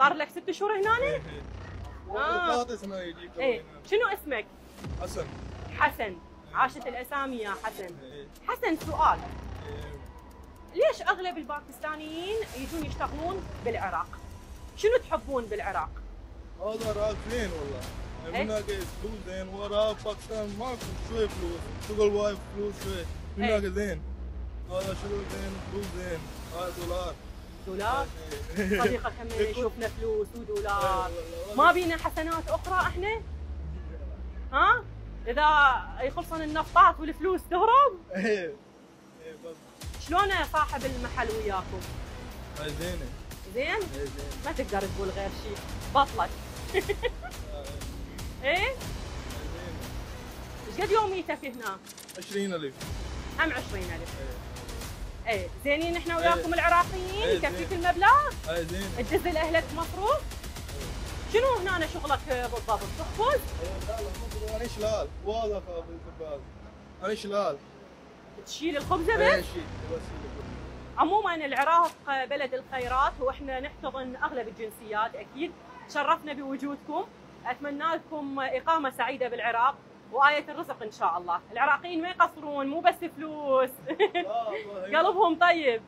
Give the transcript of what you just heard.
صار لك 6 شهور هنا؟ ثلاث سنين يجيك. ايه شنو اسمك؟ حسن. حسن. عاشت الاسامي يا حسن. إيه. حسن سؤال، إيه. ليش اغلب الباكستانيين يجون يشتغلون بالعراق؟ شنو تحبون بالعراق؟ هذا العراق زين والله. إيه؟ هناك فلوس زين، وراء باكستان ماكو شوي فلوس، شغل وايد فلوس شوي. هناك زين. هذا شغل زين، فلوس زين، هذا دولار. دولار؟ إيه. صديقك هم يشوفنا فلوس ودولار. ما بينا حسنات اخرى احنا؟ ها؟ اذا يخلصن النفطات والفلوس تهرب؟ ايه ايه بس. شلون صاحب المحل وياكم؟ هاي زينه. زين؟ ايه زين. ما تقدر تقول غير شيء، بطلك. ايه؟ زينه. ايش قد يوميتك هنا؟ 20,000. هم 20,000. ايه. ايه زينين احنا وياكم العراقيين؟ إيه، يكفيك زين. المبلغ؟ هاي زينه. تدز لاهلك مصروف؟ شنو هنا شغلك بالضبط؟ تخبز؟ لا لا انا شلال، واضح بالكباز. انا شلال. تشيل الخبزه ايه بس؟ شيء بس. عموما العراق بلد الخيرات، واحنا نحتضن اغلب الجنسيات اكيد. تشرفنا بوجودكم، اتمنى لكم اقامه سعيده بالعراق وآية الرزق ان شاء الله. العراقيين ما يقصرون، مو بس فلوس. قلبهم طيب.